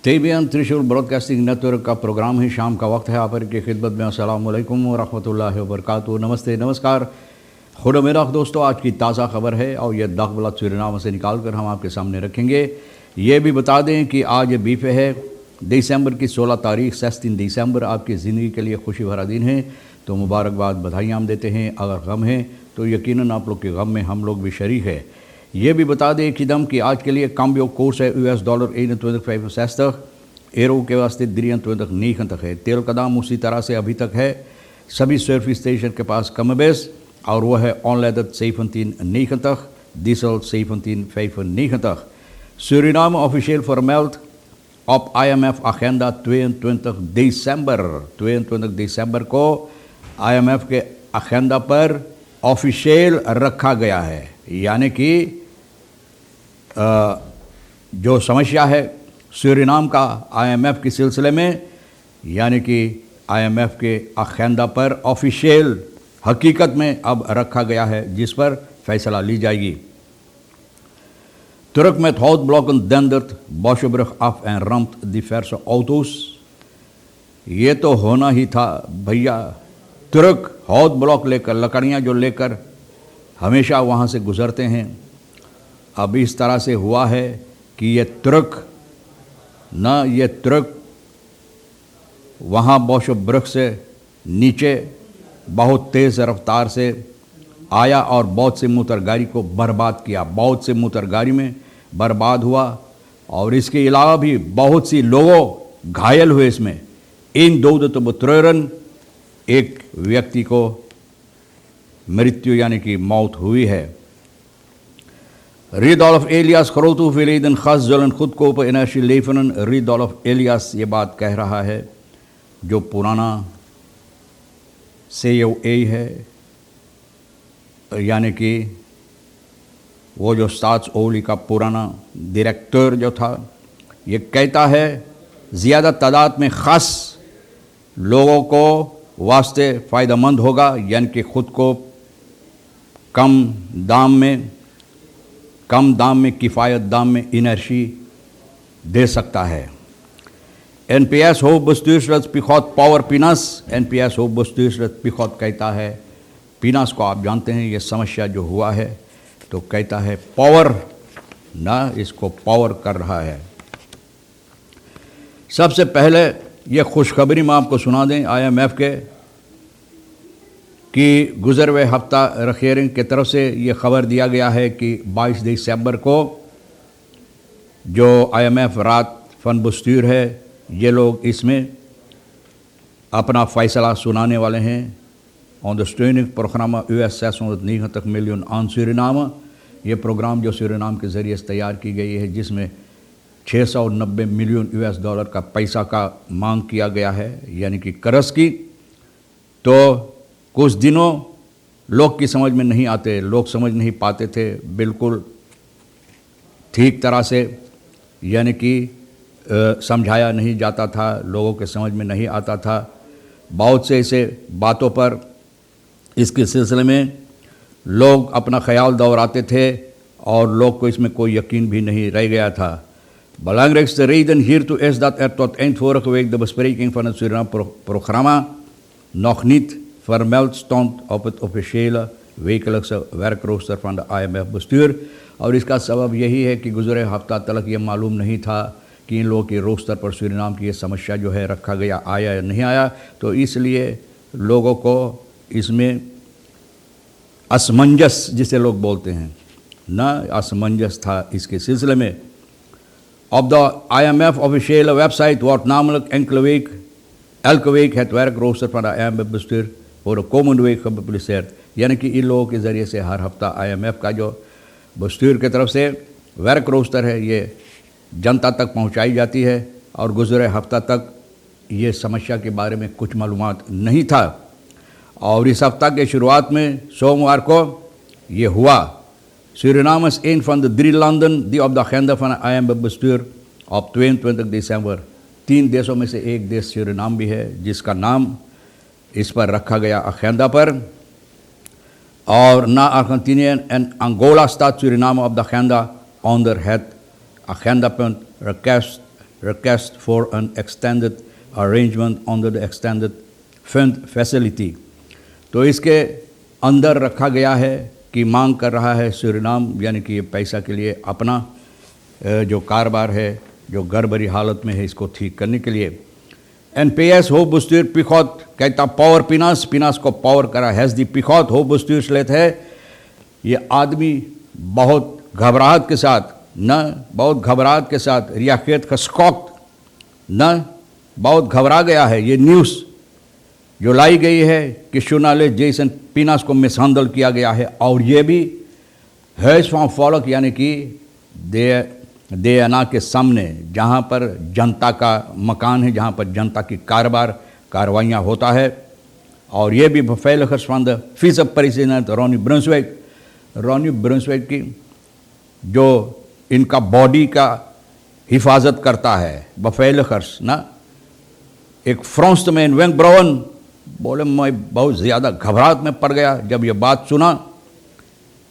तेबियन त्रिशूल broadcasting network का programme है। शाम का वक्त है। आप की खिदमत में अस्सलाम वालेकुम व रहमतुल्लाहि व बरकातुहू। नमस्ते, नमस्कार, खुदा मेरा दोस्तों। आज की ताज़ा खबर है और यह दाखबला सूरीनाम से निकाल कर हम आपके सामने रखेंगे। ये भी बता दें कि आज बीफे है दिसंबर की 16 तारीख, 16 दिसंबर आपकी ज़िंदगी के लिए खुशी भरा दिन है। तो मुबारकबाद, बधाइयाँ हम देते हैं। अगर गम है तो यकीनन आप लोग के गम में हम लोग भी शरीक है। ये भी बता दें एकदम कि आज के लिए cambio कोर्स है $21.65, एरो के वास्ते $23.9 है। तेल का दाम उसी तरह से अभी तक है सभी सर्विस स्टेशन के पास कम बेस, और वह है online $17.90, diesel $17.95. Suriname officieel vermeldt op IMF agenda 22 दिसंबर को IMF के agenda पर ऑफिशियल रखा गया है। यानी कि जो समस्या है सूरीनाम का IMF के सिलसिले में, यानी कि IMF के agenda पर ऑफिशियल हकीकत में अब रखा गया है, जिस पर फैसला ली जाएगी। Turk met houtblokken dendert Bosjebrug af en ramt diverse auto's। ये तो होना ही था भैया। तुर्क हौद ब्लॉक लेकर, लकड़ियाँ जो लेकर हमेशा वहाँ से गुज़रते हैं, अब इस तरह से हुआ है कि ये तुर्क वहाँ बॉशब्रग से नीचे बहुत तेज़ रफ्तार से आया और बहुत से मोटरगाड़ी को बर्बाद किया। बहुत से मोटरगाड़ी में बर्बाद हुआ और इसके अलावा भी बहुत सी लोगों घायल हुए। इसमें इन दो बतरन एक व्यक्ति को मृत्यु यानी कि मौत हुई है। Ridolf Elias grote hoeveelheden gas zullen goedkope energie leveren। Ridolf Elias ये बात कह रहा है, जो पुराना CEO है, यानी कि वो जो स्टाट्सओली का पुराना डायरेक्टर जो था, ये कहता है ज़्यादा तादाद में ख़ास लोगों को वास्ते फ़ायदेमंद होगा, यानी कि ख़ुद को कम दाम में किफ़ायत दाम में एनर्जी दे सकता है। NPS hoofdbestuurslid Pichot पावर पिनास, NPS hoofdbestuurslid पिखौत कहता है, पिनास को आप जानते हैं, ये समस्या जो हुआ है तो कहता है पावर ना, इसको पावर कर रहा है। सबसे पहले ये खुशखबरी मैं आपको सुना दें IMF के कि गुज़र हुए हफ्ता रखेरिंग की तरफ से ये ख़बर दिया गया है कि 22 दिसंबर को जो IMF रात फन बस्तूर है, ये लोग इसमें अपना फ़ैसला सुनाने वाले हैं। ondersteuningsprogramma $690 miljoen aan Suriname। ये प्रोग्राम जो सूरीनाम के ज़रिए से तैयार की गई है, जिसमें $690 मिलियन का पैसा का मांग किया गया है, यानी कि कर्ज की। तो कुछ दिनों लोग की समझ में नहीं आते, लोग समझ नहीं पाते थे बिल्कुल ठीक तरह से, यानी कि समझाया नहीं जाता था, लोगों के समझ में नहीं आता था। बहुत से ऐसे बातों पर इसके सिलसिले में लोग अपना ख्याल दोहराते थे और लोग को इसमें कोई यकीन भी नहीं रह गया था। Belangrijkste reden hiertoe is dat tot eind vorige week de bespreking van het Suriname-programma nog niet vermeld stond op het officiële wekelijkse werkrooster van de IMF-bestuur। और इसका सबब यही है कि गुज़रे हफ्ता तक ये मालूम नहीं था कि इन लोगों के रोस्टर पर सूरीनाम की ये समस्या जो है रखा गया, आया या नहीं आया। तो इसलिए लोगों को इसमें असमंजस, जिसे लोग बोलते हैं ना, असमंजस था इसके सिलसिले में। Op de IMF officiële website wordt namelijk elke week het werkrooster van de IMF-bestuur voor de komende week gepubliceerd। यानी कि इन लोगों के ज़रिए से हर हफ्ता IMF का जो बस्तूर की तरफ से वर्क रोस्टर है, ये जनता तक पहुंचाई जाती है। और गुज़रे हफ्ता तक ये समस्या के बारे में कुछ मालूमात नहीं था, और इस हफ्ता के शुरुआत में सोमवार को ये हुआ। Suriname is een van de 3 landen die op de agenda van het IMF-bestuur op 22 दिसंबर, 3 देशों में से एक देश सूरीनाम भी है जिसका नाम इस पर रखा गया agenda पर। और na Argentinië en Angola staat Suriname op de agenda onder het agendapunt request for an extended arrangement under the extended fund facility। तो इसके अंदर रखा गया है कि मांग कर रहा है सूरीनाम, यानी कि ये पैसा के लिए अपना जो कारोबार है जो गड़बड़ी हालत में है इसको ठीक करने के लिए। NPS हो बुस्तीर पिखौत कहता पावर पिनास को पावर करा हैज़ दी पिखौत हो बुस्तीर स्लेत है। ये आदमी बहुत घबराहट के साथ रियाकेत का स्कॉक न बहुत घबरा गया है। ये न्यूज़ जो लाई गई है कि जर्नलिस्ट जेसन पिनास को मिसहैंडल किया गया है, और ये भी हैज फ्रॉम फॉलोक यानी कि देना के सामने जहाँ पर जनता का मकान है, जहाँ पर जनता की कार्रवाइयाँ होता है। और ये भी beveiligers van de vice-president Ronnie Brunswijk की जो इनका बॉडी का हिफाजत करता है, beveiligers ना। एक फ्रांसमैन वेंग ब्राउन बोले मैं बहुत ज़्यादा घबराहट में पड़ गया जब ये बात सुना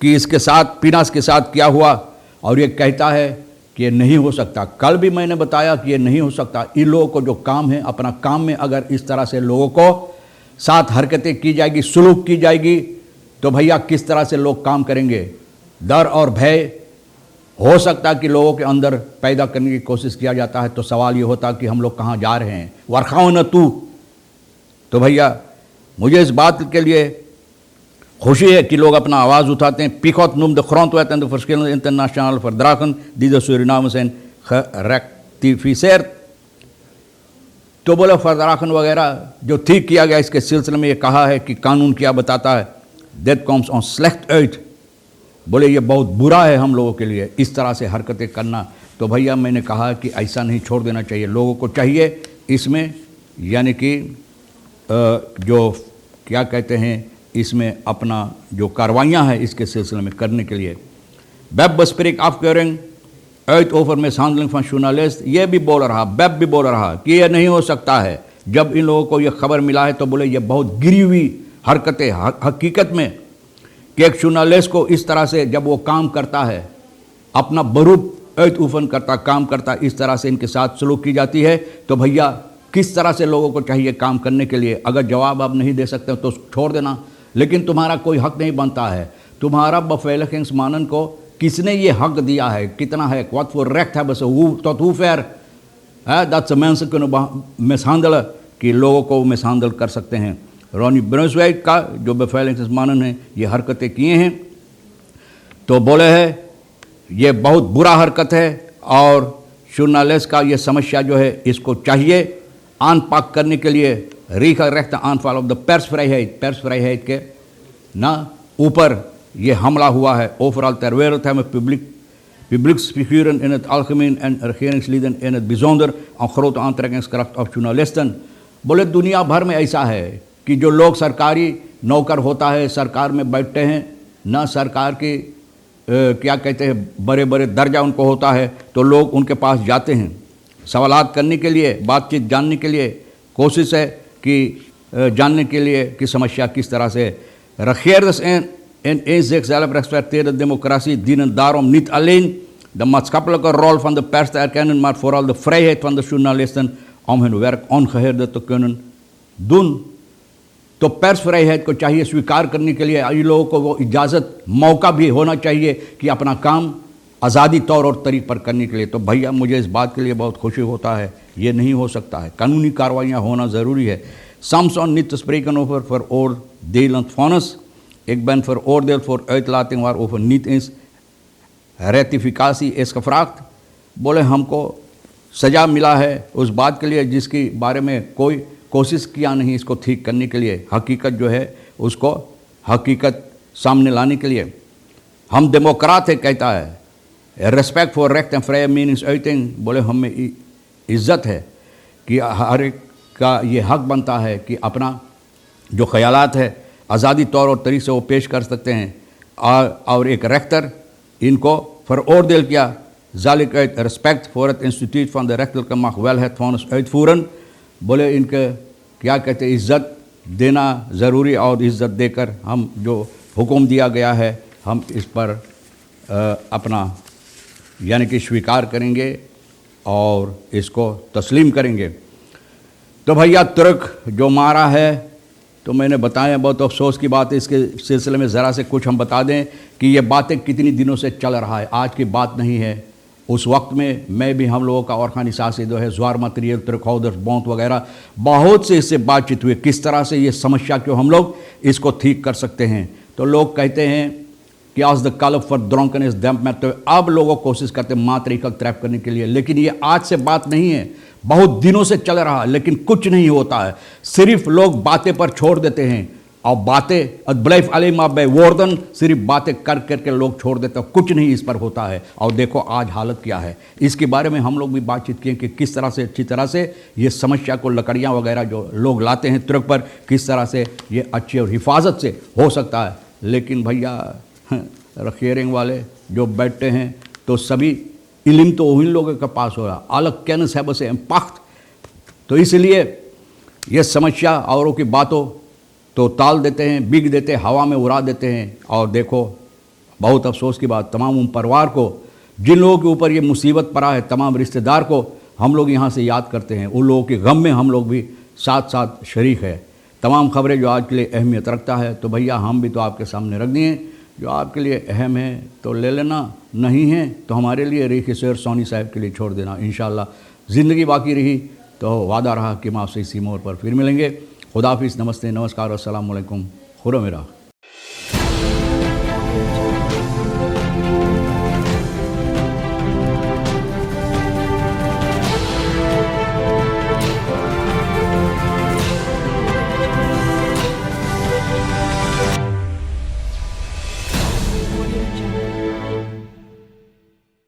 कि इसके साथ पिनास के साथ क्या हुआ, और ये कहता है कि ये नहीं हो सकता। कल भी मैंने बताया कि ये नहीं हो सकता। इन लोगों को जो काम है, अपना काम में अगर इस तरह से लोगों को साथ हरकतें की जाएगी, सुलूक की जाएगी, तो भैया किस तरह से लोग काम करेंगे। डर और भय हो सकता है कि लोगों के अंदर पैदा करने की कोशिश किया जाता है, तो सवाल ये होता कि हम लोग कहाँ जा रहे हैं, वरखाओ न तू। तो भैया मुझे इस बात के लिए खुशी है कि लोग अपना आवाज़ उठाते हैं। पिखौत noemt de grondwet en de verschillende internationale verdragen die de Suriname zijn gerectificeerd। तो बोले फर्दराखन वगैरह जो ठीक किया गया, इसके सिलसिले में ये कहा है कि कानून क्या बताता है, that comes on select at. बोले ये बहुत बुरा है हम लोगों के लिए इस तरह से हरकतें करना। तो भैया मैंने कहा कि ऐसा नहीं छोड़ देना चाहिए, लोगों को चाहिए इसमें यानी कि जो क्या कहते हैं इसमें अपना जो कार्रवाइयाँ हैं इसके सिलसिले में करने के लिए। बेब बस्प्रिक afkeuring uit over mishandeling van journalist, ये भी बोल रहा, बेब भी बोल रहा कि ये नहीं हो सकता है। जब इन लोगों को ये खबर मिला है तो बोले ये बहुत गिरी हुई हरकतें हकीकत में कि एक जर्नलिस्ट को इस तरह से जब वो काम करता है, अपना बरूप uit-oefen करता, काम करता, इस तरह से इनके साथ सलूक की जाती है। तो भैया किस तरह से लोगों को चाहिए काम करने के लिए। अगर जवाब आप नहीं दे सकते तो छोड़ देना, लेकिन तुम्हारा कोई हक नहीं बनता है। तुम्हारा beveiligingmannen को किसने ये हक दिया है, कितना है, wat voor recht hebben ze, tot hoever dat ze mensen kunnen mishandelen, कि लोगों को मिसहैंडल कर सकते हैं। रॉनी ब्रुंसवेक का जो beveiligingmannen है ये हरकतें किए हैं, तो बोले है ये बहुत बुरा हरकत है, और जर्नलिस्ट का ये समस्या जो है इसको चाहिए aanpak करने के लिए regelrechte aanval op de persvrijheid के ना ऊपर ये हमला हुआ है। overal ter wereld hebben publieksfiguren in het algemeen en regeringslieden in het bijzonder een grote aantrekkingskracht op journalisten। बोले दुनिया भर में ऐसा है कि जो लोग सरकारी नौकर होता है, सरकार में बैठते हैं ना, सरकार की क्या कहते हैं बड़े बड़े दर्जा उनको होता है, तो लोग उनके पास जाते हैं सवालात करने के लिए, बातचीत जानने के लिए, कोशिश है कि जानने के लिए कि समस्या किस तरह से। Regeerders in een zichzelf respecterende democratie dienen daarom niet alleen de maatschappelijke rol van de pers te erkennen, maar vooral de vrijheid van de journalisten om hun werk ongehinderd te kunnen doen। तो persvrijheid को चाहिए स्वीकार करने के लिए इन लोगों को वो इजाज़त, मौका भी होना चाहिए कि अपना काम आज़ादी तौर और तरीक़ पर करने के लिए। तो भैया मुझे इस बात के लिए बहुत खुशी होता है, ये नहीं हो सकता है, कानूनी कार्रवाइयाँ होना ज़रूरी है। Samson niet te spreken over veroordelend vonnis. Ik ben veroordeeld voor uitlating waarover niet eens rectificatie is gevraagd। बोले हमको सज़ा मिला है उस बात के लिए जिसके बारे में कोई कोशिश किया नहीं इसको ठीक करने के लिए, हकीकत जो है उसको हकीकत सामने लाने के लिए। हम डेमोक्राट है कहता है, रिस्पेक्ट फॉर रेक्ट एंड फ्री मीनिंग्स बोले हमें इज़्ज़त है कि हर एक का ये हक बनता है कि अपना जो ख्यालात है आज़ादी तौर और तरीक़े से वो पेश कर सकते हैं। और एक रेक्टर इनको veroordeel किया, ज़ालिक uit respect voor het instituut van de rechterlijke macht wel het vonnis uitvoeren। बोले इनके क्या कहते इज़्ज़त देना ज़रूरी, और इज़्ज़त देकर हम जो हुक्म दिया गया है हम इस पर अपना यानी कि स्वीकार करेंगे और इसको तस्लीम करेंगे। तो भैया तुर्क जो मारा है, तो मैंने बताया, बहुत अफसोस की बात है। इसके सिलसिले में ज़रा से कुछ हम बता दें कि ये बातें कितनी दिनों से चल रहा है, आज की बात नहीं है। उस वक्त में मैं भी, हम लोगों का और खानी सासे जो है ज्वार मटेरियल तुर्कौदर बौंत वगैरह बहुत से इससे बातचीत हुई, किस तरह से ये समस्या क्यों हम लोग इसको ठीक कर सकते हैं। तो लोग कहते हैं कि आज द कॉल फॉर ड्रंकनेस डैम्प में, तो अब लोगों कोशिश करते हैं मातरिकल ट्रैप करने के लिए, लेकिन ये आज से बात नहीं है, बहुत दिनों से चल रहा है, लेकिन कुछ नहीं होता है। सिर्फ लोग बातें पर छोड़ देते हैं और बातें ब्लैफ अलीमा बेवर्दन सिर्फ बातें कर करके लोग छोड़ देते हैं, कुछ नहीं इस पर होता है। और देखो आज हालत क्या है, इसके बारे में हम लोग भी बातचीत किए कि किस तरह से अच्छी तरह से ये समस्या को, लकड़ियाँ वगैरह जो लोग लाते हैं तुर्क पर, किस तरह से ये अच्छी और हिफाजत से हो सकता है। लेकिन भैया रखेरिंग वाले जो बैठते हैं, तो सभी इल्म तो उन लोगों के पास हो रहा, अलग कैनस है बस इम्पैक्ट। तो इसलिए ये समस्या औरों की बातों तो टाल देते हैं, बिग देते हैं, हवा में उड़ा देते हैं। और देखो बहुत अफसोस की बात, तमाम उन परिवार को जिन लोगों के ऊपर ये मुसीबत पड़ा है, तमाम रिश्तेदार को हम लोग यहाँ से याद करते हैं, उन लोगों के गम में हम लोग भी साथ साथ शरीक है। तमाम खबरें जो आज के लिए अहमियत रखता है, तो भैया हम भी तो आपके सामने रख दिए। जो आपके लिए अहम है तो ले लेना, नहीं है तो हमारे लिए रेखी शेर सोनी साहब के लिए छोड़ देना। इंशाल्लाह ज़िंदगी बाकी रही तो वादा रहा कि हम आपसे इसी मोड़ पर फिर मिलेंगे। खुदाफिज़, नमस्ते, नमस्कार, अस्सलाम वालेकुम, खुदा मेरा।